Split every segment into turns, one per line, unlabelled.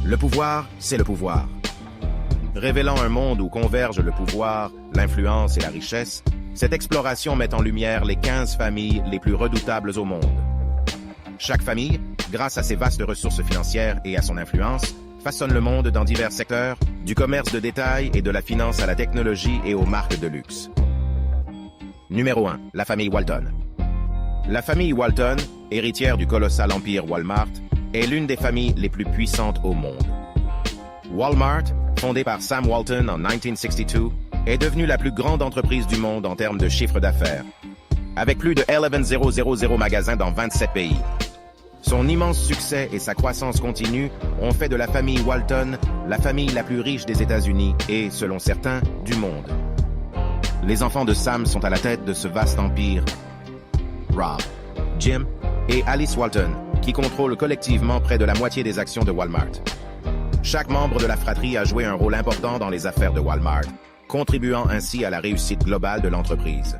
Le pouvoir, c'est le pouvoir. Révélant un monde où convergent le pouvoir, l'influence et la richesse, cette exploration met en lumière les 15 familles les plus redoutables au monde. Chaque famille, grâce à ses vastes ressources financières et à son influence, façonne le monde dans divers secteurs, du commerce de détail et de la finance à la technologie et aux marques de luxe. Numéro 1. La famille Walton. La famille Walton, héritière du colossal empire Walmart, est l'une des familles les plus puissantes au monde. Walmart, fondée par Sam Walton en 1962, est devenue la plus grande entreprise du monde en termes de chiffre d'affaires, avec plus de 11,000 magasins dans 27 pays. Son immense succès et sa croissance continue ont fait de la famille Walton la famille la plus riche des États-Unis et, selon certains, du monde. Les enfants de Sam sont à la tête de ce vaste empire. Rob, Jim et Alice Walton, qui contrôlent collectivement près de la moitié des actions de Walmart. Chaque membre de la fratrie a joué un rôle important dans les affaires de Walmart, contribuant ainsi à la réussite globale de l'entreprise.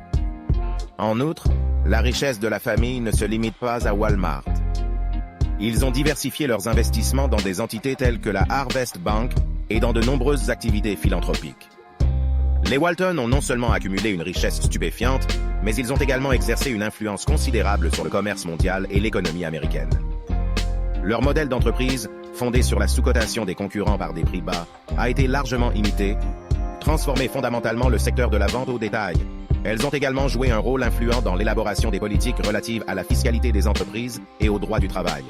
En outre, la richesse de la famille ne se limite pas à Walmart. Ils ont diversifié leurs investissements dans des entités telles que la Harvest Bank et dans de nombreuses activités philanthropiques. Les Walton ont non seulement accumulé une richesse stupéfiante, mais ils ont également exercé une influence considérable sur le commerce mondial et l'économie américaine. Leur modèle d'entreprise, fondé sur la sous-cotation des concurrents par des prix bas, a été largement imité, transformé fondamentalement le secteur de la vente au détail. Elles ont également joué un rôle influent dans l'élaboration des politiques relatives à la fiscalité des entreprises et au droit du travail.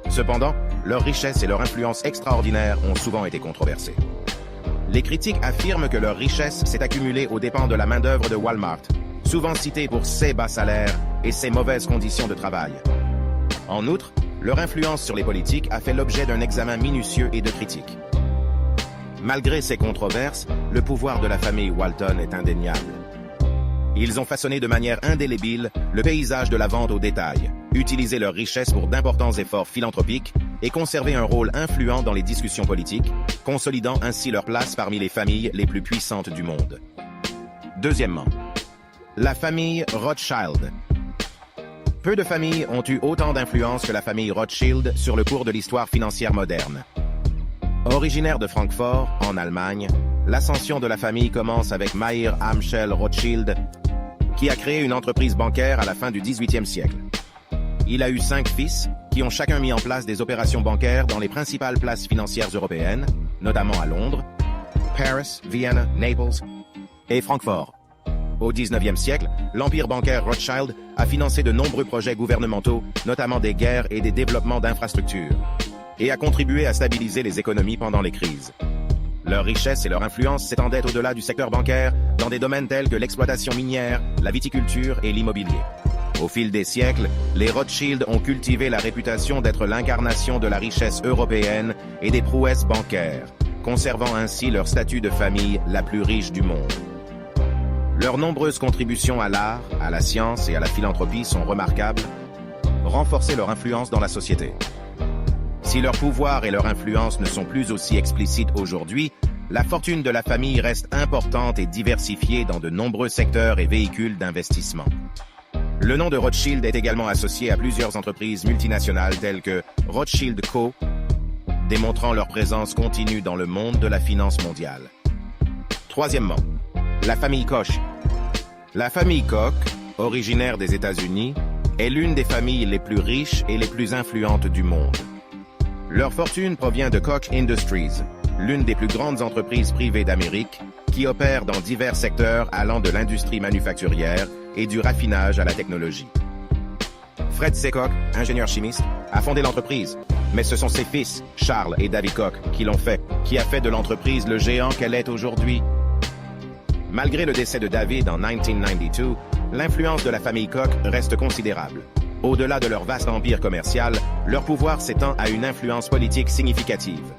Cependant, leur richesse et leur influence extraordinaire ont souvent été controversées. Les critiques affirment que leur richesse s'est accumulée aux dépens de la main-d'œuvre de Walmart, souvent citée pour ses bas salaires et ses mauvaises conditions de travail. En outre, leur influence sur les politiques a fait l'objet d'un examen minutieux et de critiques. Malgré ces controverses, le pouvoir de la famille Walton est indéniable. Ils ont façonné de manière indélébile le paysage de la vente au détail, utilisé leur richesse pour d'importants efforts philanthropiques et conservé un rôle influent dans les discussions politiques, consolidant ainsi leur place parmi les familles les plus puissantes du monde. Deuxièmement, la famille Rothschild. Peu de familles ont eu autant d'influence que la famille Rothschild sur le cours de l'histoire financière moderne. Originaire de Francfort, en Allemagne, l'ascension de la famille commence avec Mayer Amschel Rothschild, qui a créé une entreprise bancaire à la fin du XVIIIe siècle. Il a eu 5 fils, qui ont chacun mis en place des opérations bancaires dans les principales places financières européennes, notamment à Londres, Paris, Vienne, Naples et Francfort. Au XIXe siècle, l'empire bancaire Rothschild a financé de nombreux projets gouvernementaux, notamment des guerres et des développements d'infrastructures, et a contribué à stabiliser les économies pendant les crises. Leur richesse et leur influence s'étendaient au-delà du secteur bancaire dans des domaines tels que l'exploitation minière, la viticulture et l'immobilier. Au fil des siècles, les Rothschild ont cultivé la réputation d'être l'incarnation de la richesse européenne et des prouesses bancaires, conservant ainsi leur statut de famille la plus riche du monde. Leurs nombreuses contributions à l'art, à la science et à la philanthropie sont remarquables, renforçant leur influence dans la société. Si leur pouvoir et leur influence ne sont plus aussi explicites aujourd'hui, la fortune de la famille reste importante et diversifiée dans de nombreux secteurs et véhicules d'investissement. Le nom de Rothschild est également associé à plusieurs entreprises multinationales telles que Rothschild Co., démontrant leur présence continue dans le monde de la finance mondiale. Troisièmement, la famille Koch. La famille Koch, originaire des États-Unis, est l'une des familles les plus riches et les plus influentes du monde. Leur fortune provient de Koch Industries, l'une des plus grandes entreprises privées d'Amérique, qui opère dans divers secteurs allant de l'industrie manufacturière et du raffinage à la technologie. Fred C. Koch, ingénieur chimiste, a fondé l'entreprise, mais ce sont ses fils, Charles et David Koch, qui l'ont fait, qui a fait de l'entreprise le géant qu'elle est aujourd'hui. Malgré le décès de David en 1992, l'influence de la famille Koch reste considérable. Au-delà de leur vaste empire commercial, leur pouvoir s'étend à une influence politique significative.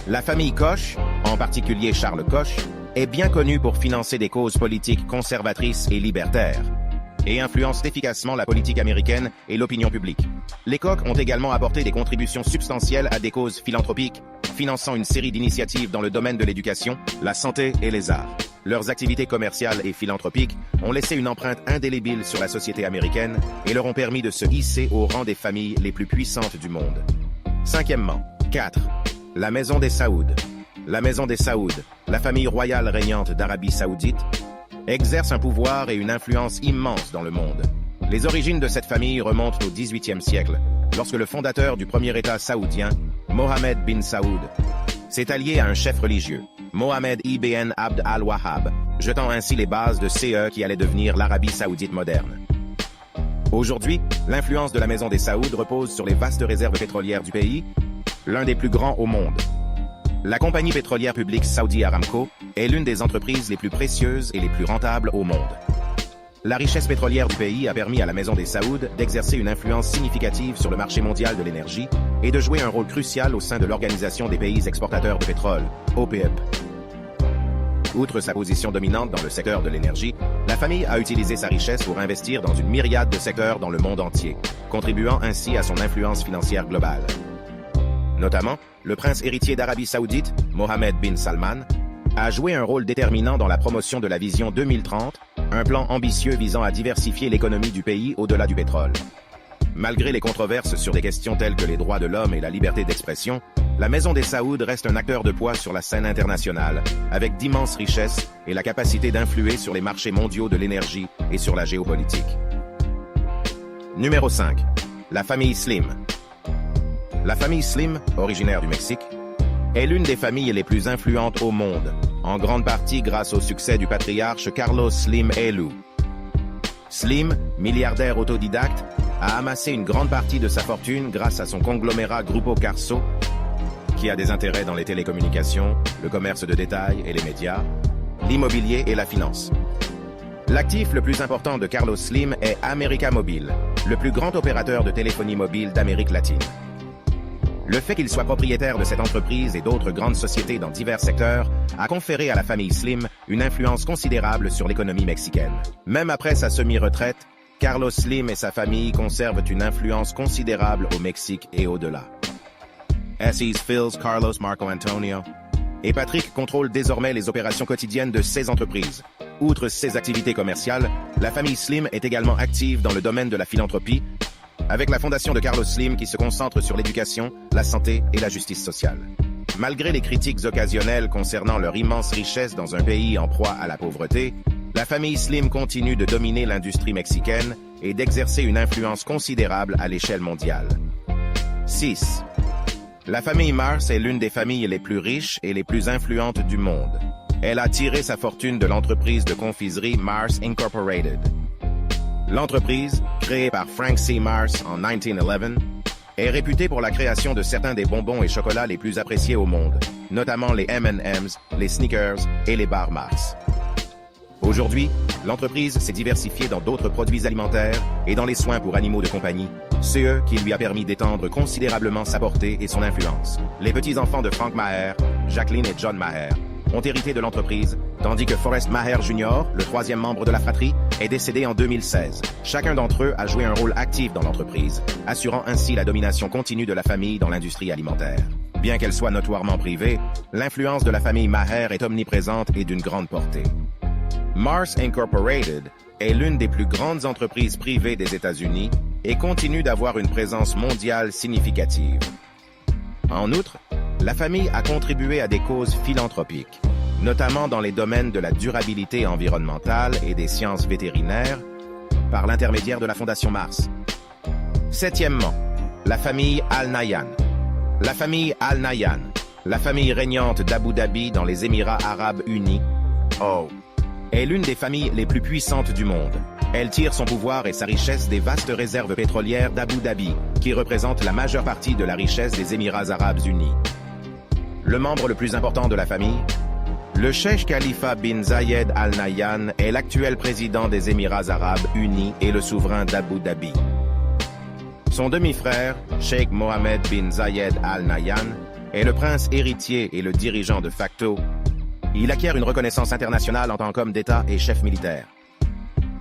La famille Koch, en particulier Charles Koch, est bien connue pour financer des causes politiques conservatrices et libertaires, et influence efficacement la politique américaine et l'opinion publique. Les Koch ont également apporté des contributions substantielles à des causes philanthropiques, finançant une série d'initiatives dans le domaine de l'éducation, la santé et les arts. Leurs activités commerciales et philanthropiques ont laissé une empreinte indélébile sur la société américaine et leur ont permis de se hisser au rang des familles les plus puissantes du monde. Cinquièmement, 4. La maison des Saouds. La maison des Saouds, la famille royale régnante d'Arabie Saoudite, exerce un pouvoir et une influence immense dans le monde. Les origines de cette famille remontent au XVIIIe siècle, lorsque le fondateur du premier État saoudien, Mohammed bin Saoud, s'est allié à un chef religieux, Mohammed ibn Abd al-Wahhab, jetant ainsi les bases de CE qui allait devenir l'Arabie saoudite moderne. Aujourd'hui, l'influence de la maison des Saouds repose sur les vastes réserves pétrolières du pays, l'un des plus grands au monde. La compagnie pétrolière publique Saudi Aramco est l'une des entreprises les plus précieuses et les plus rentables au monde. La richesse pétrolière du pays a permis à la maison des Saouds d'exercer une influence significative sur le marché mondial de l'énergie et de jouer un rôle crucial au sein de l'Organisation des pays exportateurs de pétrole, OPEP. Outre sa position dominante dans le secteur de l'énergie, la famille a utilisé sa richesse pour investir dans une myriade de secteurs dans le monde entier, contribuant ainsi à son influence financière globale. Notamment, le prince héritier d'Arabie Saoudite, Mohammed bin Salman, a joué un rôle déterminant dans la promotion de la Vision 2030, un plan ambitieux visant à diversifier l'économie du pays au-delà du pétrole. Malgré les controverses sur des questions telles que les droits de l'homme et la liberté d'expression, la maison des Saouds reste un acteur de poids sur la scène internationale, avec d'immenses richesses et la capacité d'influer sur les marchés mondiaux de l'énergie et sur la géopolitique. Numéro 5. La famille Slim. La famille Slim, originaire du Mexique, est l'une des familles les plus influentes au monde, en grande partie grâce au succès du patriarche Carlos Slim Helú. Slim, milliardaire autodidacte, a amassé une grande partie de sa fortune grâce à son conglomérat Grupo Carso, qui a des intérêts dans les télécommunications, le commerce de détail et les médias, l'immobilier et la finance. L'actif le plus important de Carlos Slim est América Móvil, le plus grand opérateur de téléphonie mobile d'Amérique latine. Le fait qu'il soit propriétaire de cette entreprise et d'autres grandes sociétés dans divers secteurs a conféré à la famille Slim une influence considérable sur l'économie mexicaine. Même après sa semi-retraite, Carlos Slim et sa famille conservent une influence considérable au Mexique et au-delà. Assis Phils Carlos Marco Antonio et Patrick contrôlent désormais les opérations quotidiennes de ces entreprises. Outre ses activités commerciales, la famille Slim est également active dans le domaine de la philanthropie, avec la fondation de Carlos Slim qui se concentre sur l'éducation, la santé et la justice sociale. Malgré les critiques occasionnelles concernant leur immense richesse dans un pays en proie à la pauvreté, la famille Slim continue de dominer l'industrie mexicaine et d'exercer une influence considérable à l'échelle mondiale. 6. La famille Mars est l'une des familles les plus riches et les plus influentes du monde. Elle a tiré sa fortune de l'entreprise de confiserie Mars Incorporated. L'entreprise, créée par Frank C. Mars en 1911, est réputée pour la création de certains des bonbons et chocolats les plus appréciés au monde, notamment les M&M's, les Snickers et les bars Mars. Aujourd'hui, l'entreprise s'est diversifiée dans d'autres produits alimentaires et dans les soins pour animaux de compagnie, CE qui lui a permis d'étendre considérablement sa portée et son influence. Les petits-enfants de Frank Maher, Jacqueline et John Maher, ont hérité de l'entreprise, tandis que Forrest Maher Jr., le troisième membre de la fratrie, est décédé en 2016. Chacun d'entre eux a joué un rôle actif dans l'entreprise, assurant ainsi la domination continue de la famille dans l'industrie alimentaire. Bien qu'elle soit notoirement privée, l'influence de la famille Maher est omniprésente et d'une grande portée. Mars Incorporated est l'une des plus grandes entreprises privées des États-Unis et continue d'avoir une présence mondiale significative. En outre, la famille a contribué à des causes philanthropiques, notamment dans les domaines de la durabilité environnementale et des sciences vétérinaires, par l'intermédiaire de la Fondation Mars. Septièmement, la famille Al Nahyan. La famille Al Nahyan, la famille régnante d'Abu Dhabi dans les Émirats arabes unis, est l'une des familles les plus puissantes du monde. Elle tire son pouvoir et sa richesse des vastes réserves pétrolières d'Abu Dhabi, qui représentent la majeure partie de la richesse des Émirats arabes unis. Le membre le plus important de la famille, le Cheikh Khalifa bin Zayed Al Nahyan, est l'actuel président des Émirats arabes unis et le souverain d'Abu Dhabi. Son demi-frère, Cheikh Mohammed bin Zayed Al Nahyan, est le prince héritier et le dirigeant de facto. Il acquiert une reconnaissance internationale en tant qu'homme d'État et chef militaire.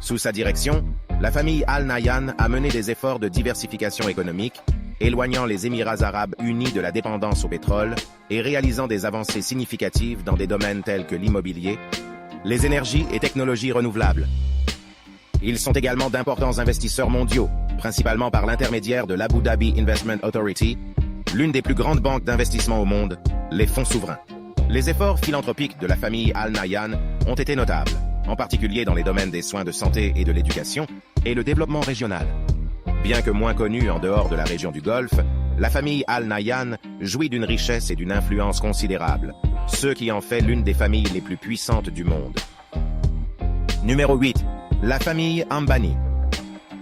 Sous sa direction, la famille Al Nahyan a mené des efforts de diversification économique, éloignant les Émirats arabes unis de la dépendance au pétrole et réalisant des avancées significatives dans des domaines tels que l'immobilier, les énergies et technologies renouvelables. Ils sont également d'importants investisseurs mondiaux, principalement par l'intermédiaire de l'Abu Dhabi Investment Authority, l'une des plus grandes banques d'investissement au monde, les fonds souverains. Les efforts philanthropiques de la famille Al Nahyan ont été notables, en particulier dans les domaines des soins de santé et de l'éducation et le développement régional. Bien que moins connue en dehors de la région du Golfe, la famille Al Nahyan jouit d'une richesse et d'une influence considérables, ce qui en fait l'une des familles les plus puissantes du monde. Numéro 8. La famille Ambani.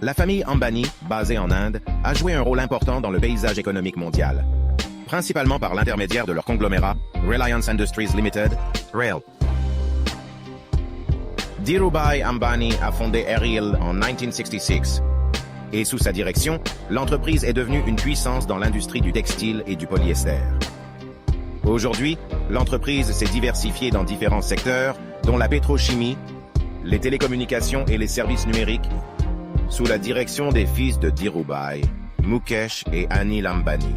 La famille Ambani, basée en Inde, a joué un rôle important dans le paysage économique mondial, principalement par l'intermédiaire de leur conglomérat, Reliance Industries Limited, RAIL. Dhirubhai Ambani a fondé RAIL en 1966, et sous sa direction, l'entreprise est devenue une puissance dans l'industrie du textile et du polyester. Aujourd'hui, l'entreprise s'est diversifiée dans différents secteurs, dont la pétrochimie, les télécommunications et les services numériques, sous la direction des fils de Dhirubhai, Mukesh et Anil Ambani.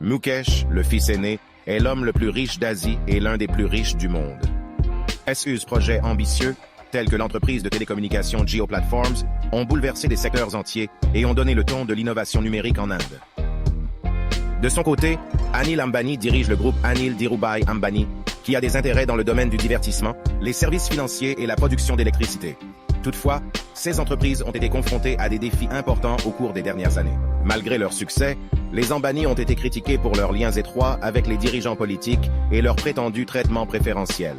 Mukesh, le fils aîné, est l'homme le plus riche d'Asie et l'un des plus riches du monde. Ses projets ambitieux, tels que l'entreprise de télécommunications Jio Platforms, ont bouleversé des secteurs entiers et ont donné le ton de l'innovation numérique en Inde. De son côté, Anil Ambani dirige le groupe Anil Dhirubhai Ambani, qui a des intérêts dans le domaine du divertissement, les services financiers et la production d'électricité. Toutefois, ces entreprises ont été confrontées à des défis importants au cours des dernières années. Malgré leur succès, les Ambani ont été critiqués pour leurs liens étroits avec les dirigeants politiques et leur prétendu traitement préférentiel.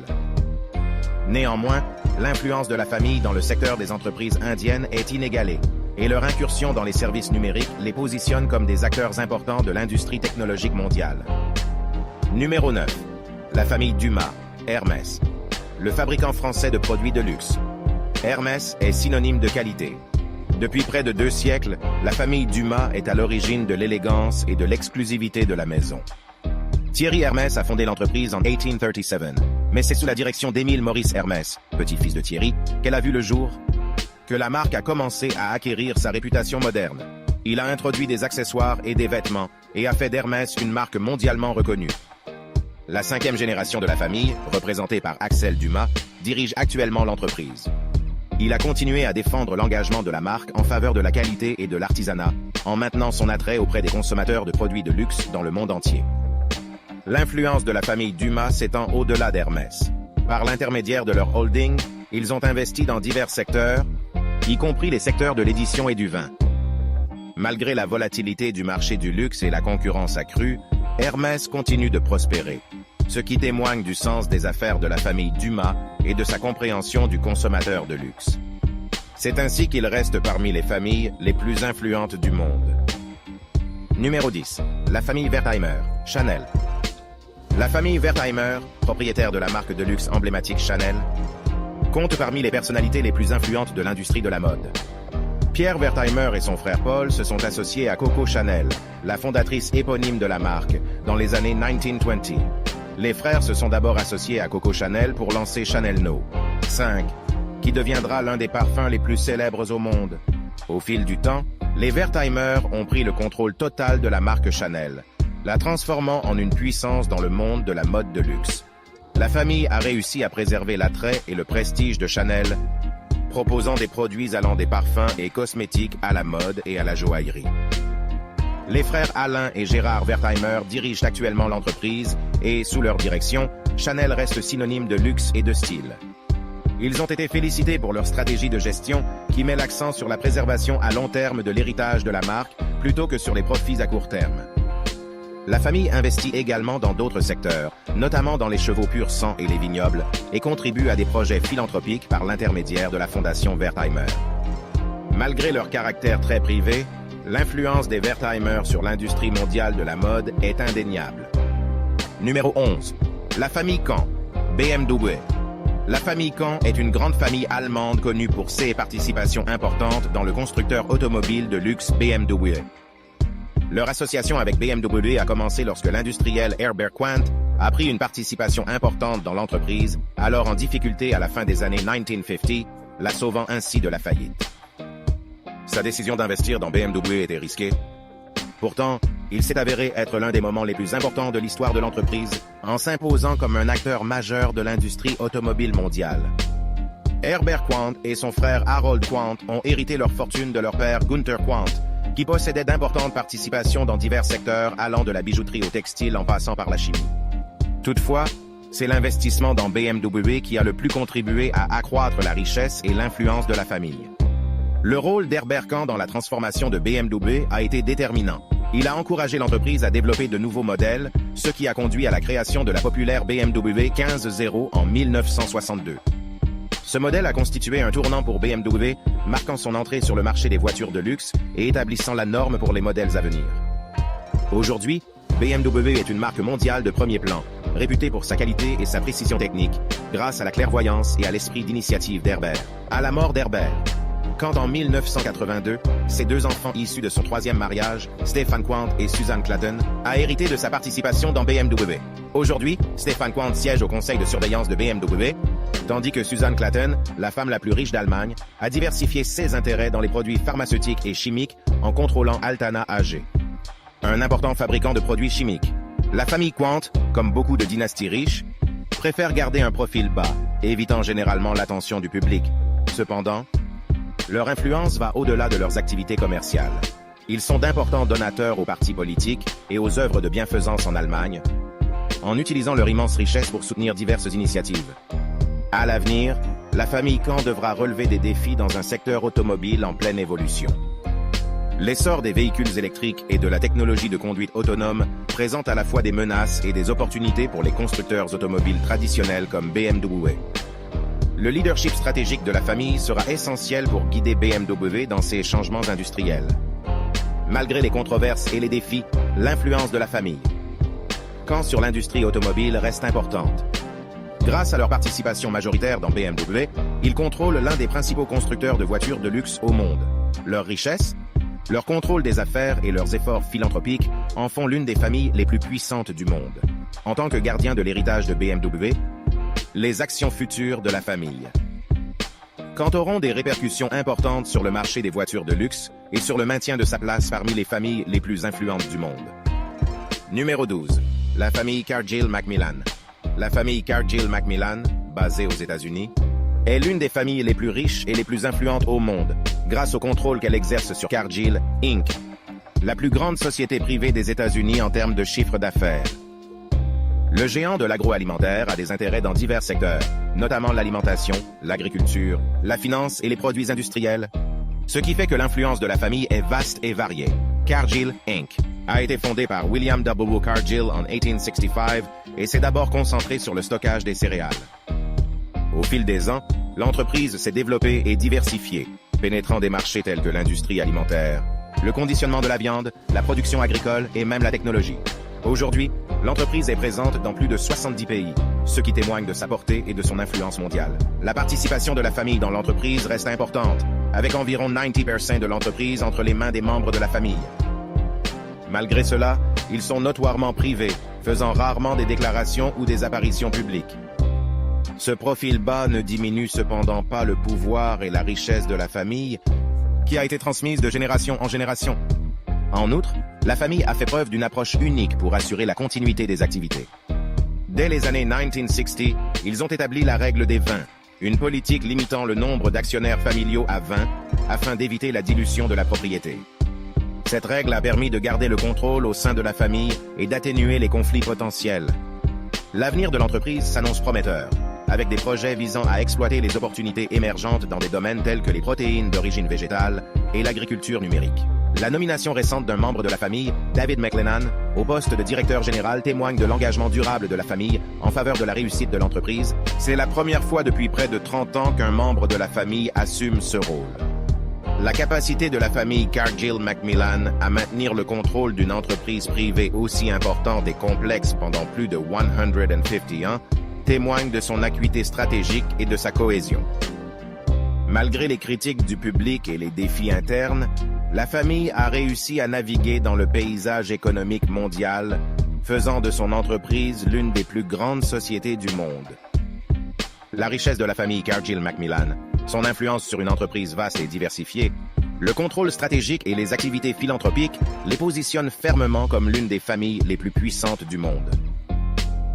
Néanmoins, l'influence de la famille dans le secteur des entreprises indiennes est inégalée, et leur incursion dans les services numériques les positionne comme des acteurs importants de l'industrie technologique mondiale. Numéro 9. La famille Dumas, Hermès. Le fabricant français de produits de luxe. Hermès est synonyme de qualité. Depuis près de 2 siècles, la famille Dumas est à l'origine de l'élégance et de l'exclusivité de la maison. Thierry Hermès a fondé l'entreprise en 1837, mais c'est sous la direction d'Émile Maurice Hermès, petit-fils de Thierry, qu'elle a vu le jour, que la marque a commencé à acquérir sa réputation moderne. Il a introduit des accessoires et des vêtements et a fait d'Hermès une marque mondialement reconnue. La 5e génération de la famille, représentée par Axel Dumas, dirige actuellement l'entreprise. Il a continué à défendre l'engagement de la marque en faveur de la qualité et de l'artisanat, en maintenant son attrait auprès des consommateurs de produits de luxe dans le monde entier. L'influence de la famille Dumas s'étend au-delà d'Hermès. Par l'intermédiaire de leur holding, ils ont investi dans divers secteurs, y compris les secteurs de l'édition et du vin. Malgré la volatilité du marché du luxe et la concurrence accrue, Hermès continue de prospérer, ce qui témoigne du sens des affaires de la famille Dumas et de sa compréhension du consommateur de luxe. C'est ainsi qu'il reste parmi les familles les plus influentes du monde. Numéro 10. La famille Wertheimer, Chanel. La famille Wertheimer, propriétaire de la marque de luxe emblématique Chanel, compte parmi les personnalités les plus influentes de l'industrie de la mode. Pierre Wertheimer et son frère Paul se sont associés à Coco Chanel, la fondatrice éponyme de la marque, dans les années 1920. Les frères se sont d'abord associés à Coco Chanel pour lancer Chanel No. 5, qui deviendra l'un des parfums les plus célèbres au monde. Au fil du temps, les Wertheimer ont pris le contrôle total de la marque Chanel, la transformant en une puissance dans le monde de la mode de luxe. La famille a réussi à préserver l'attrait et le prestige de Chanel, proposant des produits allant des parfums et cosmétiques à la mode et à la joaillerie. Les frères Alain et Gérard Wertheimer dirigent actuellement l'entreprise et, sous leur direction, Chanel reste synonyme de luxe et de style. Ils ont été félicités pour leur stratégie de gestion qui met l'accent sur la préservation à long terme de l'héritage de la marque plutôt que sur les profits à court terme. La famille investit également dans d'autres secteurs, notamment dans les chevaux pur sang et les vignobles, et contribue à des projets philanthropiques par l'intermédiaire de la fondation Wertheimer. Malgré leur caractère très privé, l'influence des Wertheimer sur l'industrie mondiale de la mode est indéniable. Numéro 11. La famille Kahn, BMW. La famille Kahn est une grande famille allemande connue pour ses participations importantes dans le constructeur automobile de luxe BMW. Leur association avec BMW a commencé lorsque l'industriel Herbert Quandt a pris une participation importante dans l'entreprise, alors en difficulté à la fin des années 1950, la sauvant ainsi de la faillite. Sa décision d'investir dans BMW était risquée. Pourtant, il s'est avéré être l'un des moments les plus importants de l'histoire de l'entreprise, en s'imposant comme un acteur majeur de l'industrie automobile mondiale. Herbert Quandt et son frère Harold Quandt ont hérité leur fortune de leur père Gunther Quandt, qui possédait d'importantes participations dans divers secteurs allant de la bijouterie au textile en passant par la chimie. Toutefois, c'est l'investissement dans BMW qui a le plus contribué à accroître la richesse et l'influence de la famille. Le rôle d'Herbert Kahn dans la transformation de BMW a été déterminant. Il a encouragé l'entreprise à développer de nouveaux modèles, ce qui a conduit à la création de la populaire BMW 15.0 en 1962. Ce modèle a constitué un tournant pour BMW, marquant son entrée sur le marché des voitures de luxe et établissant la norme pour les modèles à venir. Aujourd'hui, BMW est une marque mondiale de premier plan, réputée pour sa qualité et sa précision technique, grâce à la clairvoyance et à l'esprit d'initiative d'Herbert. À la mort d'Herbert, quand en 1982, ses deux enfants issus de son troisième mariage, Stefan Quandt et Susan Clayton, a hérité de sa participation dans BMW. Aujourd'hui, Stefan Quandt siège au conseil de surveillance de BMW, tandis que Susan Clayton, la femme la plus riche d'Allemagne, a diversifié ses intérêts dans les produits pharmaceutiques et chimiques en contrôlant Altana AG, un important fabricant de produits chimiques. La famille Quandt, comme beaucoup de dynasties riches, préfère garder un profil bas, évitant généralement l'attention du public. Cependant, leur influence va au-delà de leurs activités commerciales. Ils sont d'importants donateurs aux partis politiques et aux œuvres de bienfaisance en Allemagne, en utilisant leur immense richesse pour soutenir diverses initiatives. À l'avenir, la famille Quandt devra relever des défis dans un secteur automobile en pleine évolution. L'essor des véhicules électriques et de la technologie de conduite autonome présente à la fois des menaces et des opportunités pour les constructeurs automobiles traditionnels comme BMW. Le leadership stratégique de la famille sera essentiel pour guider BMW dans ses changements industriels. Malgré les controverses et les défis, l'influence de la famille Quandt sur l'industrie automobile reste importante. Grâce à leur participation majoritaire dans BMW, ils contrôlent l'un des principaux constructeurs de voitures de luxe au monde. Leur richesse, leur contrôle des affaires et leurs efforts philanthropiques en font l'une des familles les plus puissantes du monde. En tant que gardien de l'héritage de BMW, les actions futures de la famille Quandt auront des répercussions importantes sur le marché des voitures de luxe et sur le maintien de sa place parmi les familles les plus influentes du monde. Numéro 12. La famille Cargill Macmillan. La famille Cargill Macmillan, basée aux États-Unis, est l'une des familles les plus riches et les plus influentes au monde, grâce au contrôle qu'elle exerce sur Cargill, Inc., la plus grande société privée des États-Unis en termes de chiffre d'affaires. Le géant de l'agroalimentaire a des intérêts dans divers secteurs, notamment l'alimentation, l'agriculture, la finance et les produits industriels, ce qui fait que l'influence de la famille est vaste et variée. Cargill, Inc. a été fondée par William W. Cargill en 1865 et s'est d'abord concentrée sur le stockage des céréales. Au fil des ans, l'entreprise s'est développée et diversifiée, pénétrant des marchés tels que l'industrie alimentaire, le conditionnement de la viande, la production agricole et même la technologie. Aujourd'hui, l'entreprise est présente dans plus de 70 pays, ce qui témoigne de sa portée et de son influence mondiale. La participation de la famille dans l'entreprise reste importante, avec environ 90% de l'entreprise entre les mains des membres de la famille. Malgré cela, ils sont notoirement privés, faisant rarement des déclarations ou des apparitions publiques. Ce profil bas ne diminue cependant pas le pouvoir et la richesse de la famille, qui a été transmise de génération en génération. En outre, la famille a fait preuve d'une approche unique pour assurer la continuité des activités. Dès les années 1960, ils ont établi la règle des 20, une politique limitant le nombre d'actionnaires familiaux à 20, afin d'éviter la dilution de la propriété. Cette règle a permis de garder le contrôle au sein de la famille et d'atténuer les conflits potentiels. L'avenir de l'entreprise s'annonce prometteur, avec des projets visant à exploiter les opportunités émergentes dans des domaines tels que les protéines d'origine végétale et l'agriculture numérique. La nomination récente d'un membre de la famille, David McLennan, au poste de directeur général témoigne de l'engagement durable de la famille en faveur de la réussite de l'entreprise. C'est la première fois depuis près de 30 ans qu'un membre de la famille assume ce rôle. La capacité de la famille Cargill Macmillan à maintenir le contrôle d'une entreprise privée aussi importante et complexe pendant plus de 150 ans témoigne de son acuité stratégique et de sa cohésion. Malgré les critiques du public et les défis internes, la famille a réussi à naviguer dans le paysage économique mondial, faisant de son entreprise l'une des plus grandes sociétés du monde. La richesse de la famille Cargill Macmillan, son influence sur une entreprise vaste et diversifiée, le contrôle stratégique et les activités philanthropiques les positionnent fermement comme l'une des familles les plus puissantes du monde.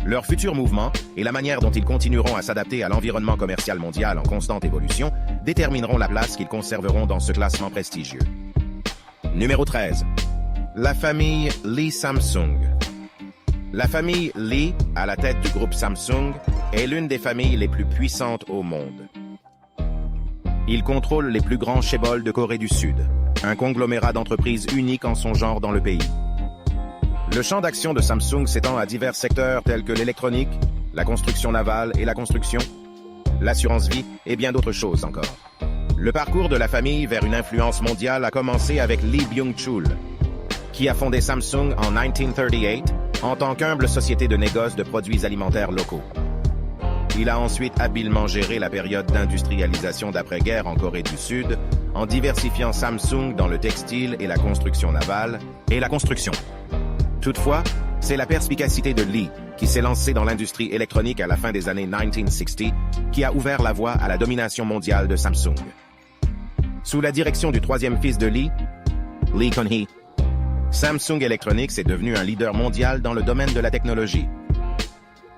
Leur futur mouvement et la manière dont ils continueront à s'adapter à l'environnement commercial mondial en constante évolution détermineront la place qu'ils conserveront dans ce classement prestigieux. Numéro 13. La famille Lee Samsung. La famille Lee, à la tête du groupe Samsung, est l'une des familles les plus puissantes au monde. Il contrôle les plus grands chaebols de Corée du Sud, un conglomérat d'entreprises unique en son genre dans le pays. Le champ d'action de Samsung s'étend à divers secteurs tels que l'électronique, la construction navale et la construction, l'assurance vie et bien d'autres choses encore. Le parcours de la famille vers une influence mondiale a commencé avec Lee Byung-chul, qui a fondé Samsung en 1938 en tant qu'humble société de négoce de produits alimentaires locaux. Il a ensuite habilement géré la période d'industrialisation d'après-guerre en Corée du Sud, en diversifiant Samsung dans le textile et la construction navale et la construction. Toutefois, c'est la perspicacité de Lee, qui s'est lancé dans l'industrie électronique à la fin des années 1960, qui a ouvert la voie à la domination mondiale de Samsung. Sous la direction du troisième fils de Lee, Lee Kun-hee, Samsung Electronics est devenu un leader mondial dans le domaine de la technologie.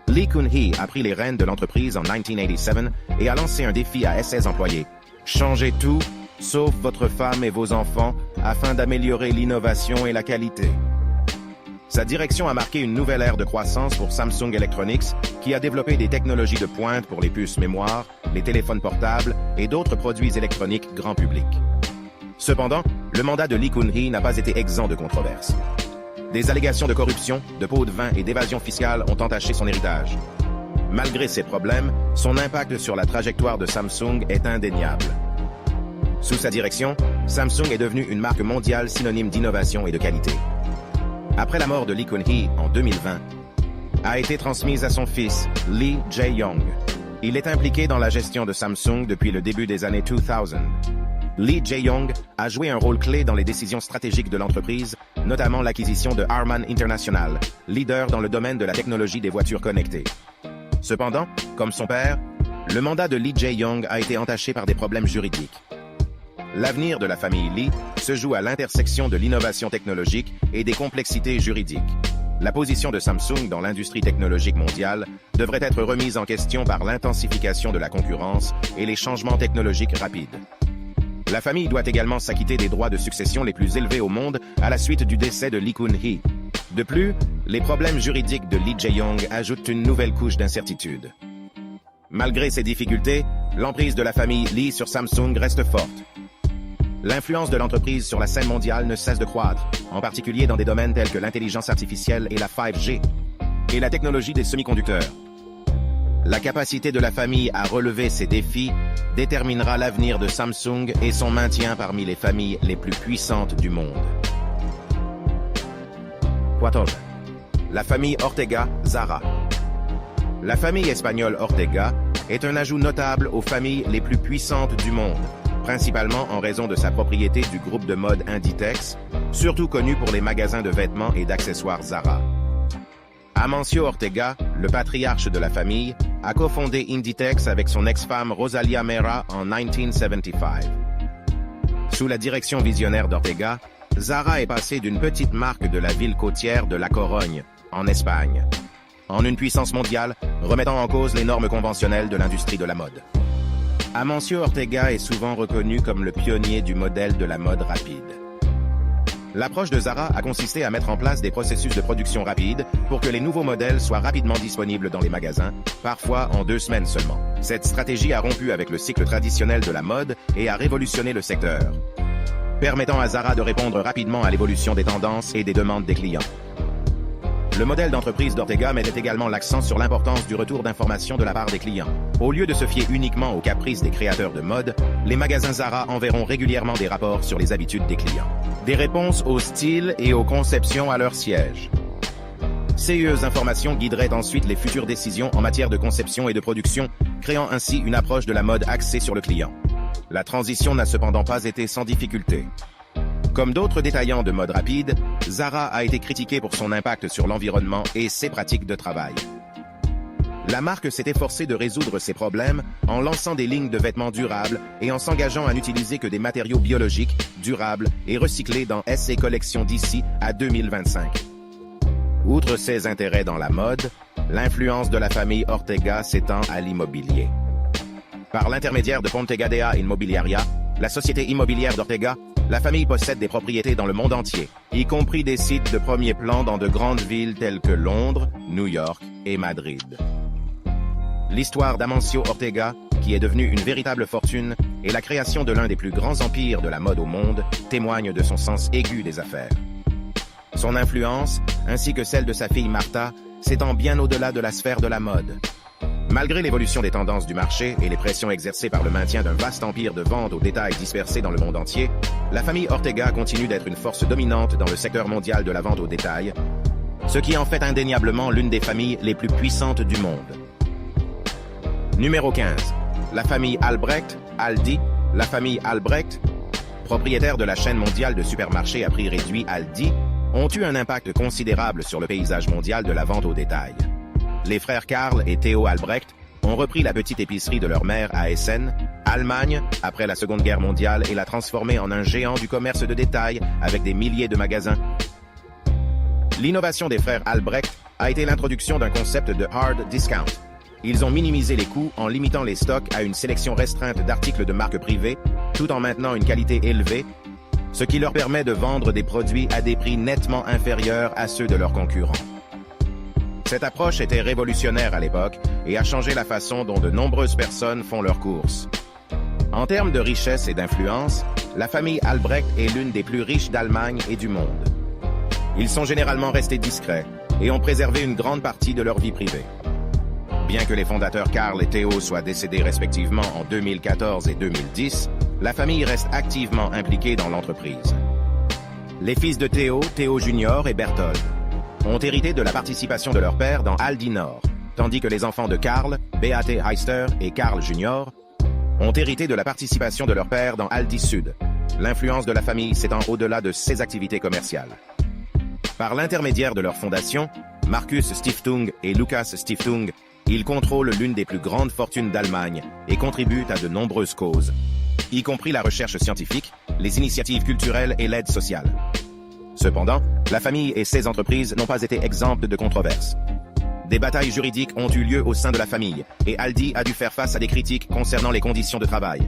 Lee Kun-hee a pris les rênes de l'entreprise en 1987 et a lancé un défi à ses employés. Changez tout, sauf votre femme et vos enfants, afin d'améliorer l'innovation et la qualité. Sa direction a marqué une nouvelle ère de croissance pour Samsung Electronics, qui a développé des technologies de pointe pour les puces mémoire, les téléphones portables et d'autres produits électroniques grand public. Cependant, le mandat de Lee Kun-hee n'a pas été exempt de controverses. Des allégations de corruption, de pots de vin et d'évasion fiscale ont entaché son héritage. Malgré ces problèmes, son impact sur la trajectoire de Samsung est indéniable. Sous sa direction, Samsung est devenu une marque mondiale synonyme d'innovation et de qualité. Après la mort de Lee Kun-hee en 2020, a été transmise à son fils, Lee Jae-yong. Il est impliqué dans la gestion de Samsung depuis le début des années 2000. Lee Jae-yong a joué un rôle clé dans les décisions stratégiques de l'entreprise, notamment l'acquisition de Harman International, leader dans le domaine de la technologie des voitures connectées. Cependant, comme son père, le mandat de Lee Jae-yong a été entaché par des problèmes juridiques. L'avenir de la famille Lee se joue à l'intersection de l'innovation technologique et des complexités juridiques. La position de Samsung dans l'industrie technologique mondiale devrait être remise en question par l'intensification de la concurrence et les changements technologiques rapides. La famille doit également s'acquitter des droits de succession les plus élevés au monde à la suite du décès de Lee Kun-hee. De plus, les problèmes juridiques de Lee Jae-yong ajoutent une nouvelle couche d'incertitude. Malgré ces difficultés, l'emprise de la famille Lee sur Samsung reste forte. L'influence de l'entreprise sur la scène mondiale ne cesse de croître, en particulier dans des domaines tels que l'intelligence artificielle et la 5G, et la technologie des semi-conducteurs. La capacité de la famille à relever ces défis déterminera l'avenir de Samsung et son maintien parmi les familles les plus puissantes du monde. 14. La famille Ortega Zara. La famille espagnole Ortega est un ajout notable aux familles les plus puissantes du monde, principalement en raison de sa propriété du groupe de mode Inditex, surtout connu pour les magasins de vêtements et d'accessoires Zara. Amancio Ortega, le patriarche de la famille, a cofondé Inditex avec son ex-femme Rosalia Mera en 1975. Sous la direction visionnaire d'Ortega, Zara est passé d'une petite marque de la ville côtière de La Corogne, en Espagne, en une puissance mondiale, remettant en cause les normes conventionnelles de l'industrie de la mode. Amancio Ortega est souvent reconnu comme le pionnier du modèle de la mode rapide. L'approche de Zara a consisté à mettre en place des processus de production rapide pour que les nouveaux modèles soient rapidement disponibles dans les magasins, parfois en 2 semaines seulement. Cette stratégie a rompu avec le cycle traditionnel de la mode et a révolutionné le secteur, permettant à Zara de répondre rapidement à l'évolution des tendances et des demandes des clients. Le modèle d'entreprise d'Ortega mettait également l'accent sur l'importance du retour d'informations de la part des clients. Au lieu de se fier uniquement aux caprices des créateurs de mode, les magasins Zara enverront régulièrement des rapports sur les habitudes des clients. Des réponses au style et aux conceptions à leur siège. Ces informations guideraient ensuite les futures décisions en matière de conception et de production, créant ainsi une approche de la mode axée sur le client. La transition n'a cependant pas été sans difficulté. Comme d'autres détaillants de mode rapide, Zara a été critiqué pour son impact sur l'environnement et ses pratiques de travail. La marque s'est efforcée de résoudre ces problèmes en lançant des lignes de vêtements durables et en s'engageant à n'utiliser que des matériaux biologiques, durables et recyclés dans ses collections d'ici à 2025. Outre ses intérêts dans la mode, l'influence de la famille Ortega s'étend à l'immobilier. Par l'intermédiaire de Ponte Gadea Immobiliaria, la société immobilière d'Ortega, la famille possède des propriétés dans le monde entier, y compris des sites de premier plan dans de grandes villes telles que Londres, New York et Madrid. L'histoire d'Amancio Ortega, qui est devenu une véritable fortune, et la création de l'un des plus grands empires de la mode au monde, témoignent de son sens aigu des affaires. Son influence, ainsi que celle de sa fille Martha, s'étend bien au-delà de la sphère de la mode. Malgré l'évolution des tendances du marché et les pressions exercées par le maintien d'un vaste empire de vente au détail dispersé dans le monde entier, la famille Ortega continue d'être une force dominante dans le secteur mondial de la vente au détail, ce qui en fait indéniablement l'une des familles les plus puissantes du monde. Numéro 15. La famille Albrecht, Aldi. La famille Albrecht, propriétaire de la chaîne mondiale de supermarchés à prix réduit Aldi, ont eu un impact considérable sur le paysage mondial de la vente au détail. Les frères Karl et Theo Albrecht ont repris la petite épicerie de leur mère à Essen, Allemagne, après la Seconde Guerre mondiale et l'a transformée en un géant du commerce de détail avec des milliers de magasins. L'innovation des frères Albrecht a été l'introduction d'un concept de hard discount. Ils ont minimisé les coûts en limitant les stocks à une sélection restreinte d'articles de marque privée, tout en maintenant une qualité élevée, ce qui leur permet de vendre des produits à des prix nettement inférieurs à ceux de leurs concurrents. Cette approche était révolutionnaire à l'époque et a changé la façon dont de nombreuses personnes font leurs courses. En termes de richesse et d'influence, la famille Albrecht est l'une des plus riches d'Allemagne et du monde. Ils sont généralement restés discrets et ont préservé une grande partie de leur vie privée. Bien que les fondateurs Karl et Theo soient décédés respectivement en 2014 et 2010, la famille reste activement impliquée dans l'entreprise. Les fils de Theo, Theo Junior et Berthold, ont hérité de la participation de leur père dans Aldi Nord, tandis que les enfants de Karl, Beate Heister et Karl Junior, ont hérité de la participation de leur père dans Aldi Sud. L'influence de la famille s'étend au-delà de ses activités commerciales. Par l'intermédiaire de leur fondation, Markus Stiftung et Lukas Stiftung, ils contrôlent l'une des plus grandes fortunes d'Allemagne et contribuent à de nombreuses causes, y compris la recherche scientifique, les initiatives culturelles et l'aide sociale. Cependant, la famille et ses entreprises n'ont pas été exemptes de controverses. Des batailles juridiques ont eu lieu au sein de la famille, et Aldi a dû faire face à des critiques concernant les conditions de travail.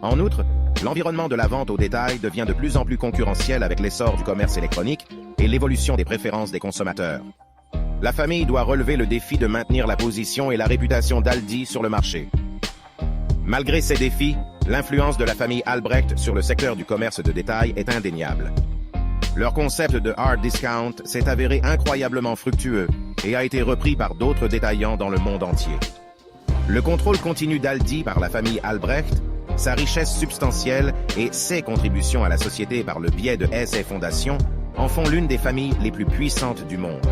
En outre, l'environnement de la vente au détail devient de plus en plus concurrentiel avec l'essor du commerce électronique et l'évolution des préférences des consommateurs. La famille doit relever le défi de maintenir la position et la réputation d'Aldi sur le marché. Malgré ces défis, l'influence de la famille Albrecht sur le secteur du commerce de détail est indéniable. Leur concept de hard discount s'est avéré incroyablement fructueux et a été repris par d'autres détaillants dans le monde entier. Le contrôle continu d'Aldi par la famille Albrecht, sa richesse substantielle et ses contributions à la société par le biais de sa fondation en font l'une des familles les plus puissantes du monde.